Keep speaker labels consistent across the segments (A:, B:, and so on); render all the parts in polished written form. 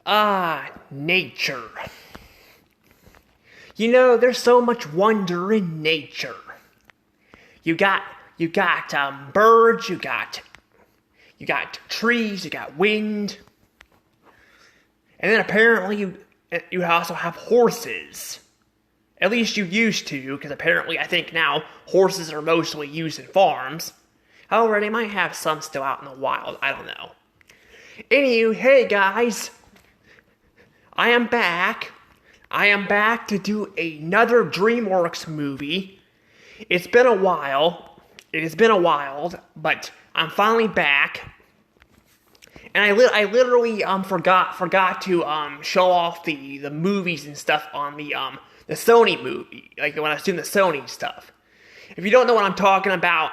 A: Nature. You know, there's so much wonder in nature. You got birds, you got trees, you got wind, and then apparently you also have horses. At least you used to, because apparently I think now horses are mostly used in farms. However, they might have some still out in the wild. I don't know. Anywho, hey guys, I am back. I am back to do another DreamWorks movie. It's been a while. It has been a while, but I'm finally back. And I literally forgot to show off the movies and stuff on the Sony movie, like when I was doing the Sony stuff. If you don't know what I'm talking about,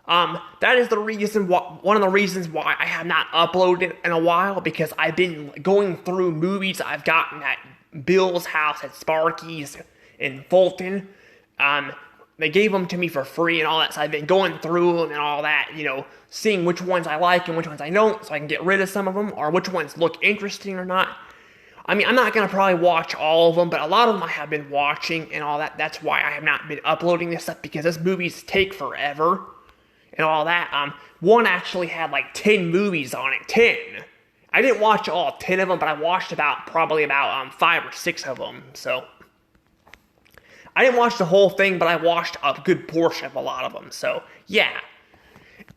A: that is one of the reasons why I have not uploaded in a while, because I've been going through movies I've gotten at Bill's house at Sparky's in Fulton. They gave them to me for free and all that, so I've been going through them and all that, seeing which ones I like and which ones I don't, so I can get rid of some of them, or which ones look interesting or not. I mean, I'm not going to probably watch all of them, but a lot of them I have been watching and all that. That's why I have not been uploading this stuff, because those movies take forever and all that. One actually had like 10 movies on it. 10. I didn't watch all 10 of them, but I watched probably about 5 or 6 of them, so I didn't watch the whole thing, but I watched a good portion of a lot of them, so yeah.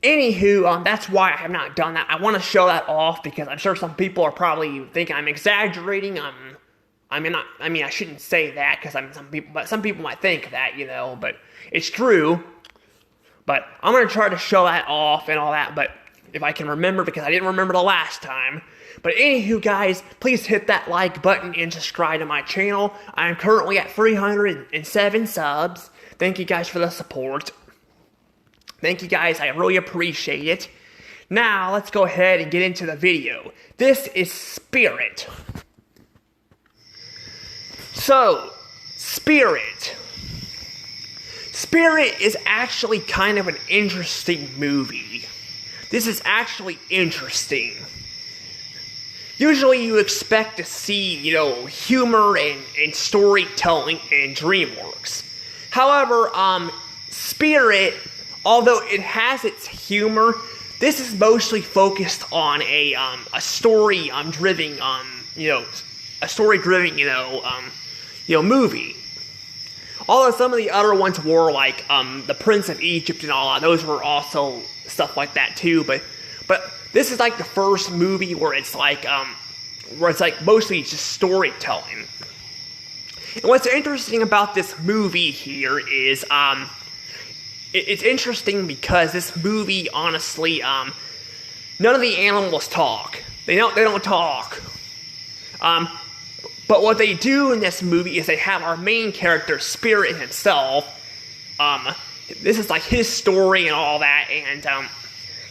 A: Anywho, that's why I have not done that. I want to show that off, because I'm sure some people are probably thinking I'm exaggerating. I shouldn't say that, because some people might think that, but it's true. But I'm going to try to show that off and all that, but if I can remember, because I didn't remember the last time. But anywho, guys, please hit that like button and subscribe to my channel. I am currently at 307 subs. Thank you guys for the support. Thank you guys, I really appreciate it. Now, let's go ahead and get into the video. This is Spirit. So, Spirit. Spirit is actually kind of an interesting movie. This is actually interesting. Usually you expect to see, humor and storytelling in DreamWorks. However, Spirit, although it has its humor, this is mostly focused on a story-driven, movie. Although some of the other ones were like the Prince of Egypt and all that, those were also stuff like that too. But this is like the first movie where it's like mostly just storytelling. And what's interesting about this movie here is it's interesting because this movie, honestly, none of the animals talk. They don't talk. But what they do in this movie is they have our main character, Spirit himself. This is like his story and all that, and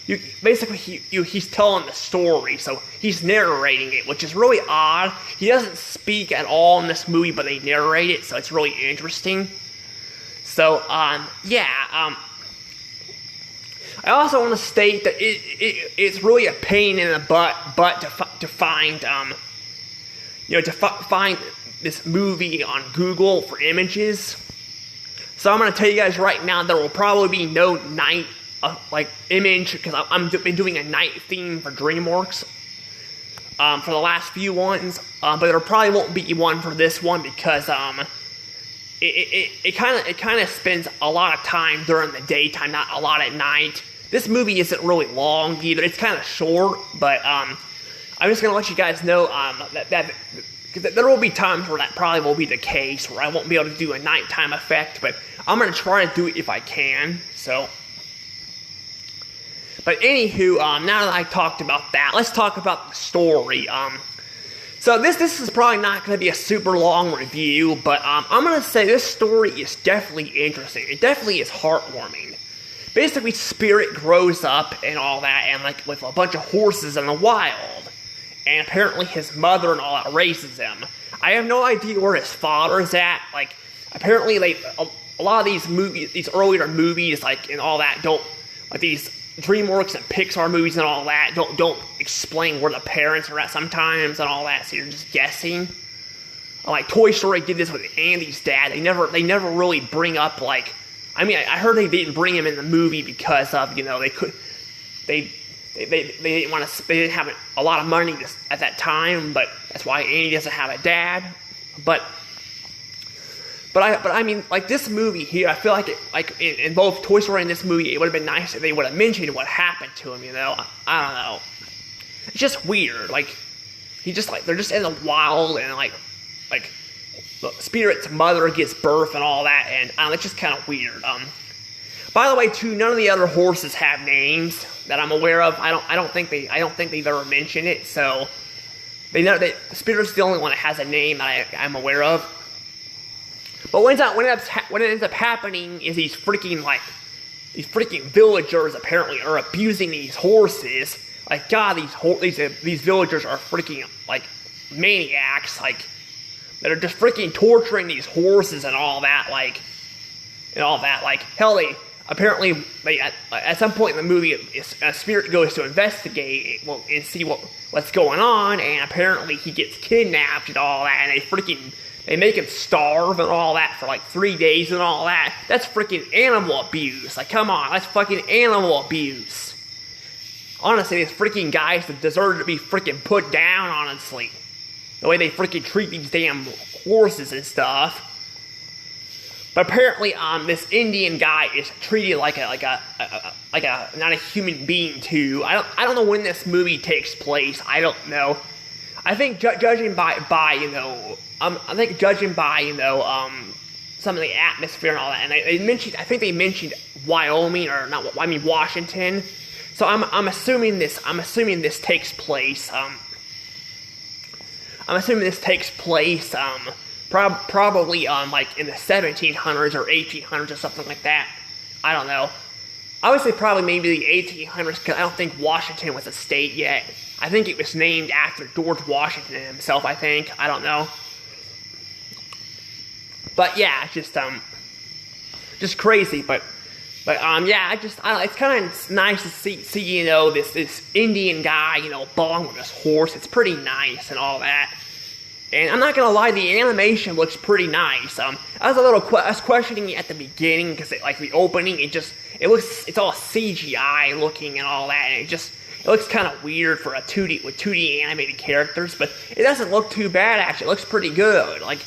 A: he's telling the story, so he's narrating it, which is really odd. He doesn't speak at all in this movie, but they narrate it, so it's really interesting. So, I also want to state that it's really a pain in the butt to find find this movie on Google for images. So I'm going to tell you guys right now, there will probably be no night image, because I've been doing a night theme for DreamWorks for the last few ones, but there probably won't be one for this one, because it kind of spends a lot of time during the daytime, not a lot at night. This movie isn't really long either. It's kind of short, but I'm just gonna let you guys know that there will be times where that probably will be the case, where I won't be able to do a nighttime effect, but I'm gonna try to do it if I can. So, but anywho, now that I talked about that, let's talk about the story. So this is probably not going to be a super long review, but I'm going to say this story is definitely interesting. It definitely is heartwarming. Basically, Spirit grows up and all that, and like with a bunch of horses in the wild. And apparently his mother and all that raises him. I have no idea where his father is at. Like, apparently a lot of these earlier movies, like, and all that, don't, like, these DreamWorks and Pixar movies and all that don't explain where the parents are at sometimes and all that, so you're just guessing. Like Toy Story did this with Andy's dad. They never really bring up like. I mean, I heard they didn't bring him in the movie because of they didn't want to. They didn't have a lot of money at that time, but that's why Andy doesn't have a dad. But I mean, like this movie here, I feel like in both Toy Story and this movie, it would have been nice if they would have mentioned what happened to him. I don't know. It's just weird. Like they're just in the wild and like the Spirit's mother gives birth and all that, and it's just kind of weird. By the way, too, none of the other horses have names that I'm aware of. I don't think they've ever mentioned it. So they know that Spirit's the only one that has a name that I'm aware of. But what ends up happening is these freaking villagers apparently are abusing these horses. Like God, these villagers are freaking like maniacs. Like that are just freaking torturing these horses and all that. Like hell, at some point in the movie, a Spirit goes to investigate and see what's going on, and apparently he gets kidnapped and all that, and they make him starve and all that for like 3 days and all that. That's freaking animal abuse. Like, come on, that's fucking animal abuse. Honestly, these freaking guys deserve to be freaking put down, honestly. The way they freaking treat these damn horses and stuff. But apparently, this Indian guy is treated like a not a human being too. I don't know when this movie takes place. I don't know. I think judging by some of the atmosphere and all that, and they mentioned Wyoming or not. I mean Washington. So I'm assuming this takes place. I'm assuming this takes place. Probably like in the 1700s or 1800s or something like that. I don't know. I would say probably maybe the 1800s because I don't think Washington was a state yet. I think it was named after George Washington himself, I think. I don't know. But yeah, it's just crazy. But yeah, it's kind of nice to see this Indian guy, bond with this horse. It's pretty nice and all that. And I'm not gonna lie, the animation looks pretty nice. I was questioning it at the beginning because like the opening, it's all CGI looking and all that, and it looks kind of weird for with 2D animated characters, but it doesn't look too bad actually. It looks pretty good. Like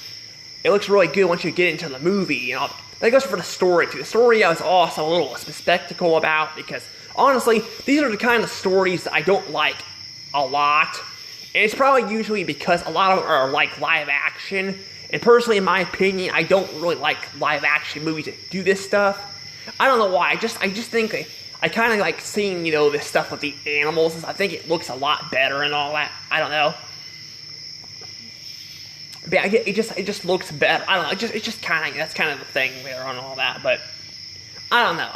A: it looks really good once you get into the movie. That goes for the story too. The story I was also a little skeptical about because honestly, these are the kind of stories that I don't like a lot. And it's probably usually because a lot of them are like live action. And personally, in my opinion, I don't really like live action movies that do this stuff. I don't know why. I just think I kind of like seeing, this stuff with the animals. I think it looks a lot better and all that. I don't know. But it just looks better. I don't know. It's just kind of, that's kind of the thing there and all that. But I don't know.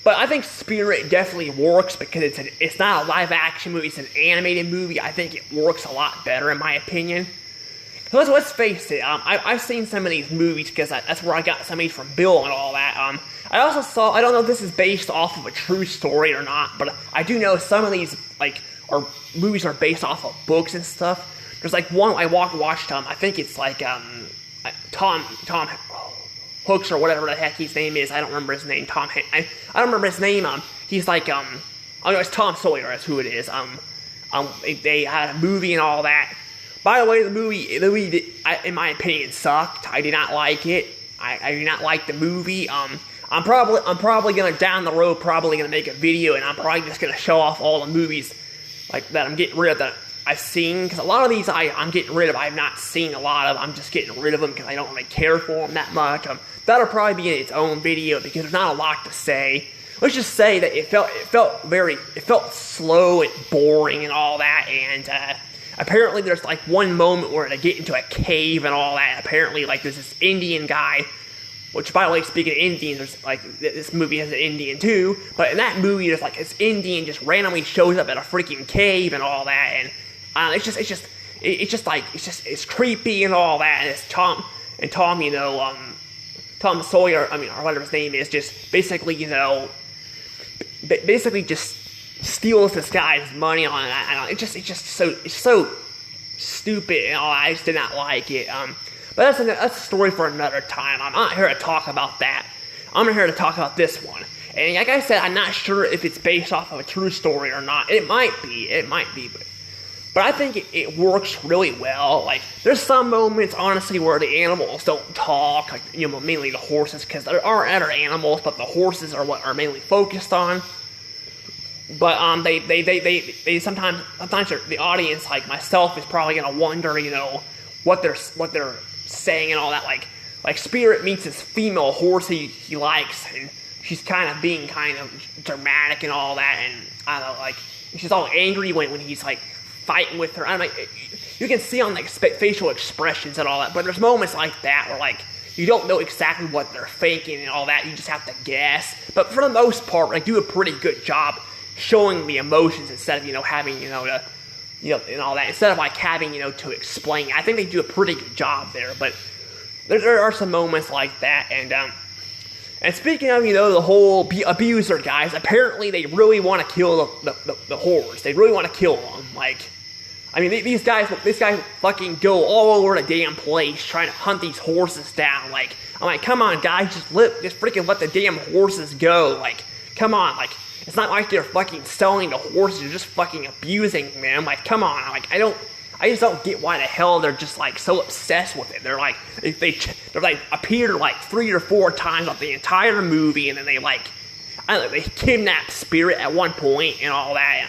A: But I think Spirit definitely works because it's not a live action movie, it's an animated movie. I think it works a lot better in my opinion. So let's face it, I've seen some of these movies because that's where I got some of these from Bill and all that. I also saw, I don't know if this is based off of a true story or not, but I do know some of these movies are based off of books and stuff. There's like one I watched, I think it's like Tom Hooks or whatever the heck his name is. I don't remember his name. I don't remember his name. He's like oh no, it's Tom Sawyer. That's who it is. They had a movie and all that. By the way, the movie in my opinion sucked. I did not like it. I did not like the movie. I'm probably gonna down the road gonna make a video and I'm probably just gonna show off all the movies like that I'm getting rid of that I've seen, because a lot of these I'm getting rid of. I've not seen a lot of. I'm just getting rid of them because I don't really care for them that much. That'll probably be in its own video because there's not a lot to say. Let's just say that it felt slow and boring and all that. And apparently there's like one moment where they get into a cave and all that. Apparently like there's this Indian guy, which by the way, speaking of Indians, there's like this movie has an Indian too. But in that movie, there's like this Indian just randomly shows up at a freaking cave and all that. And it's creepy and all that, and it's Tom, Tom Sawyer, or whatever his name is, just basically, basically just steals this guy's money on it. I don't. It's so stupid and all. I just did not like it. But that's a story for another time. I'm not here to talk about that. I'm here to talk about this one. And like I said, I'm not sure if it's based off of a true story or not. It might be, but I think it works really well. Like, there's some moments, honestly, where the animals don't talk, like, mainly the horses, because there are other animals, but the horses are what are mainly focused on. But they sometimes the audience, like myself, is probably gonna wonder, what they're saying and all that. Like Spirit meets this female horse he likes, and she's kind of being kind of dramatic and all that, and I don't know, like, she's all angry when he's like fighting with her. I'm like, you can see on like facial expressions and all that, but there's moments like that where like you don't know exactly what they're thinking and all that. You just have to guess. But for the most part, they do a pretty good job showing the emotions instead of having and all that, instead of like having to explain. I think they do a pretty good job there. But there are some moments like that, and speaking of, the whole abuser guys, apparently they really want to kill the horse. They really want to kill them. Like, I mean, these guys fucking go all over the damn place trying to hunt these horses down. Like, I'm like, come on, guys, just freaking let the damn horses go. Like, come on, like, it's not like they're fucking selling the horses, they're just fucking abusing them. Like, come on, like, I just don't get why the hell they're just like so obsessed with it. They're like, they're like appeared like 3 or 4 times of the entire movie, and then they like, I don't know, they kidnap Spirit at one point and all that. And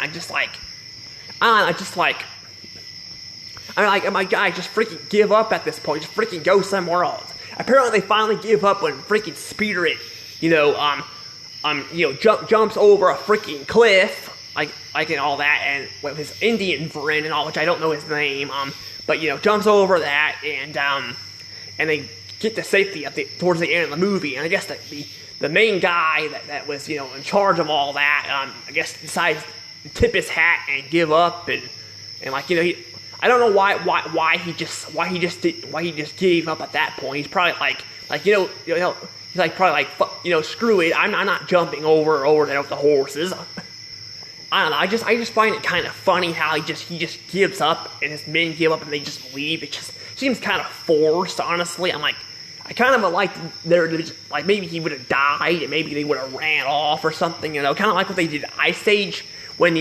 A: I'm like, my guy, just freaking give up at this point. Just freaking go somewhere else. Apparently, they finally give up when freaking Spirit, jumps over a freaking cliff. Like and all that, and with his Indian friend and all, which I don't know his name, but jumps over that, and they get to safety towards the end of the movie, and I guess the main guy that was in charge of all that, I guess decides to tip his hat and give up, and like I don't know why he just gave up at that point. He's probably he's like probably like screw it, I'm not jumping over there with the horses. I don't know. I just find it kind of funny how he just gives up, and his men give up, and they just leave. It just seems kind of forced, honestly. I'm like, I kind of like like maybe he would have died, and maybe they would have ran off or something. Kind of like what they did at Ice Age when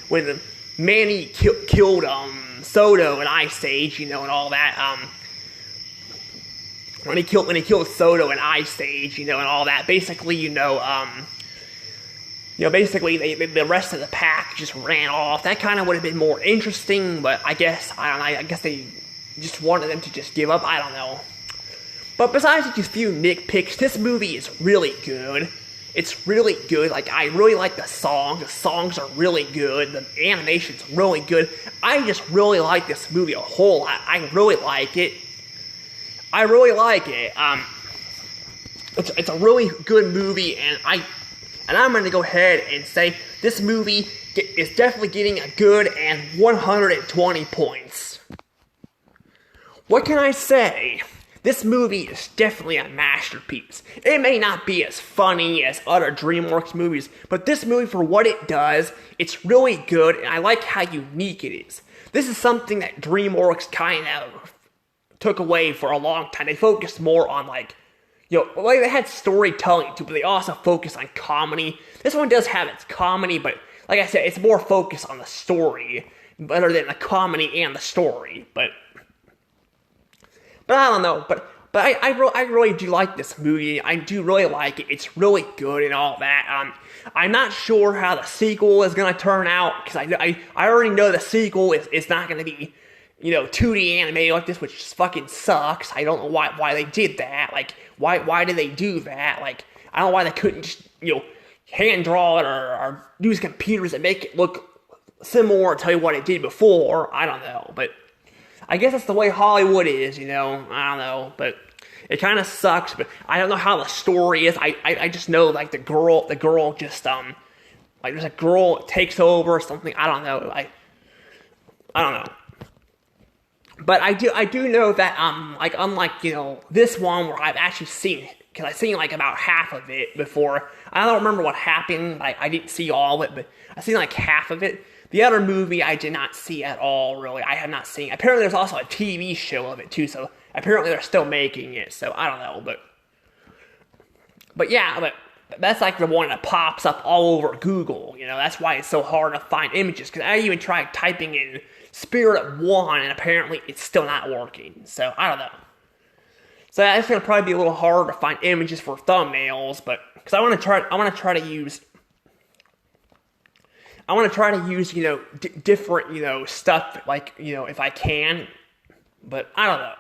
A: when Manny killed Soto in Ice Age, and all that. When he killed Soto in Ice Age, and all that. Basically, basically, the rest of the pack just ran off. That kind of would have been more interesting, but I guess, I guess they just wanted them to just give up. I don't know. But besides just a few nitpicks, this movie is really good. It's really good. Like, I really like the songs. The songs are really good. The animation's really good. I just really like this movie a whole lot. I really like it. It's a really good movie, and I'm going to go ahead and say this movie is definitely getting a good and 120 points. What can I say? This movie is definitely a masterpiece. It may not be as funny as other DreamWorks movies, but this movie, for what it does, it's really good, and I like how unique it is. This is something that DreamWorks kind of took away for a long time. They focused more on they had storytelling too, but they also focus on comedy. This one does have its comedy, but like I said, it's more focused on the story, better than the comedy and the story. But I don't know. But I really do like this movie. I do really like it. It's really good and all that. I'm not sure how the sequel is gonna turn out, because I already know the sequel is not gonna be 2D animated like this, which just fucking sucks. I don't know why they did that. Like, why did they do that? Like, I don't know why they couldn't just, hand draw it or use computers and make it look similar to what it did before. I don't know, but I guess that's the way Hollywood is, I don't know, but it kind of sucks. But I don't know how the story is. I just know, like, the girl just like, there's a girl that takes over or something. I don't know. I don't know. But I do know that, like, unlike, this one where I've actually seen because I seen like about half of it before. I don't remember what happened. Like I didn't see all of it, but I seen like half of it. The other movie I did not see at all. Really, I have not seen. Apparently, there's also a TV show of it too. So apparently, they're still making it. So I don't know, but yeah, but that's like the one that pops up all over Google. You know, that's why it's so hard to find images. Because I even tried typing in Spirit 1, and apparently it's still not working. So I don't know. So it's gonna probably be a little harder to find images for thumbnails, but because I want to try to use you know different you know stuff like you know if I can, but I don't know.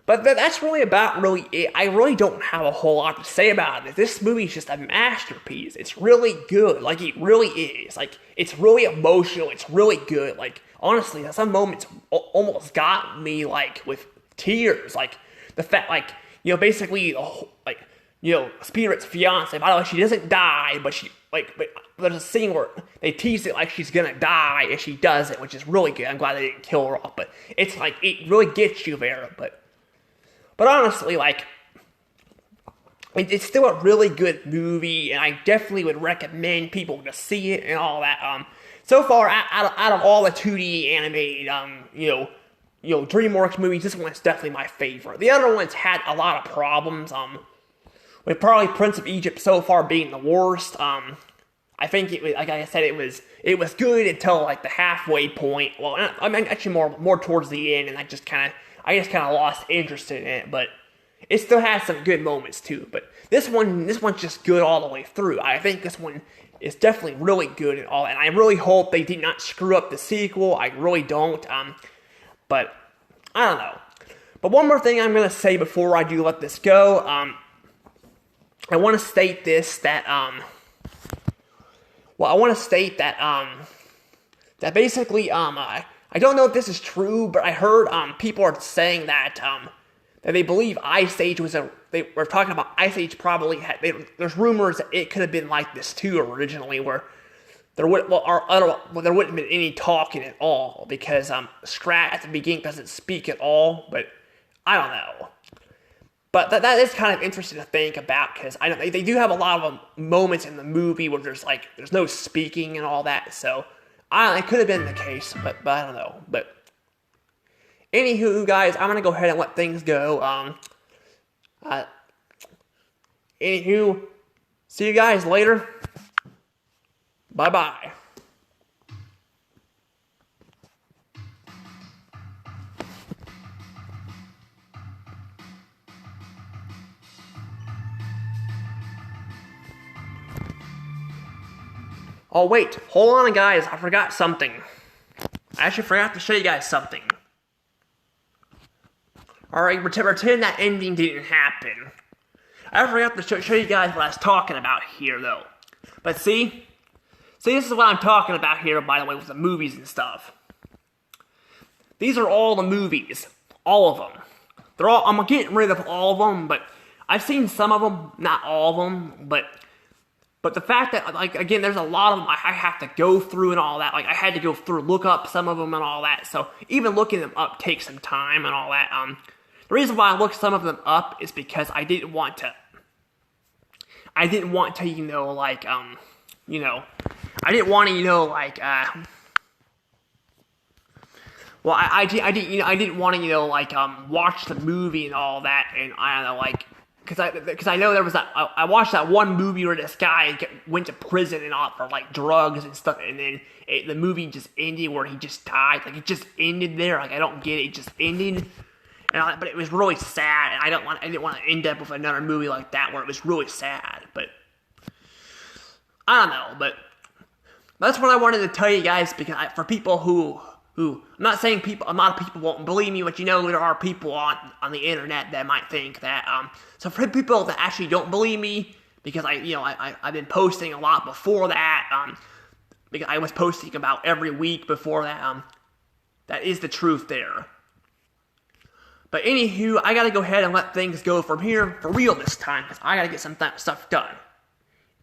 A: But that's really about really it. I really don't have a whole lot to say about it. This movie is just a masterpiece. It's really good. Like, it really is. Like, it's really emotional. It's really good. Like, honestly, at some moments almost got me, like, with tears. Like, the fact, like, you know, basically, like, you know, Spirit's fiance, by the way, she doesn't die, but she, like, but there's a scene where they tease it like she's gonna die, and she doesn't, which is really good. I'm glad they didn't kill her off, but it's, like, it really gets you there, But honestly, like, it's still a really good movie, and I definitely would recommend people to see it and all that. So far, out of all the 2D animated, you know, DreamWorks movies, this one's definitely my favorite. The other ones had a lot of problems. With probably Prince of Egypt so far being the worst. I think it was, like I said, it was good until like the halfway point. Well, I mean actually more towards the end, and I just kind of lost interest in it, but it still has some good moments too. But this one's just good all the way through. I think this one is definitely really good and all, and I really hope they did not screw up the sequel. I really don't. But I don't know. But one more thing I'm gonna say before I do let this go. I want to state this that that basically I don't know if this is true, but I heard people are saying that that they believe Ice Age they were talking about Ice Age probably there's rumors that it could have been like this too originally, where there wouldn't have been any talking at all, because Scrat at the beginning doesn't speak at all, but I don't know. But that is kind of interesting to think about, because I know they do have a lot of moments in the movie where there's no speaking and all that, so it could have been the case, but I don't know. But anywho, guys, I'm gonna go ahead and let things go. Anywho, see you guys later. Bye bye. Oh wait, hold on guys, I forgot something. I actually forgot to show you guys something. Alright, pretend that ending didn't happen. I forgot to show you guys what I was talking about here though. But see, this is what I'm talking about here, by the way, with the movies and stuff. These are all the movies. All of them. I'm getting rid of all of them, but I've seen some of them, not all of them, but the fact that, like, again, there's a lot of them I have to go through and all that. Like, I had to go through, look up some of them and all that. So, even looking them up takes some time and all that. The reason why I looked some of them up is because I didn't want to, I didn't want to, I didn't want to, watch the movie and all that, and I don't know, because I know there was I watched that one movie where this guy went to prison and all for drugs and stuff, and then the movie just ended where he just died. Like, it just ended there. Like, I don't get it. It just ended, but it was really sad. And I didn't want to end up with another movie like that where it was really sad. But I don't know. But that's what I wanted to tell you guys, because for people who I'm not saying a lot of people won't believe me, but there are people on the internet that might think that, so for people that actually don't believe me, because I've been posting a lot before that, because I was posting about every week before that, that is the truth there. But anywho, I gotta go ahead and let things go from here, for real this time, because I gotta get some stuff done.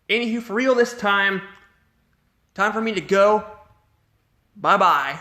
A: Anywho, for real this time, time for me to go. Bye-bye.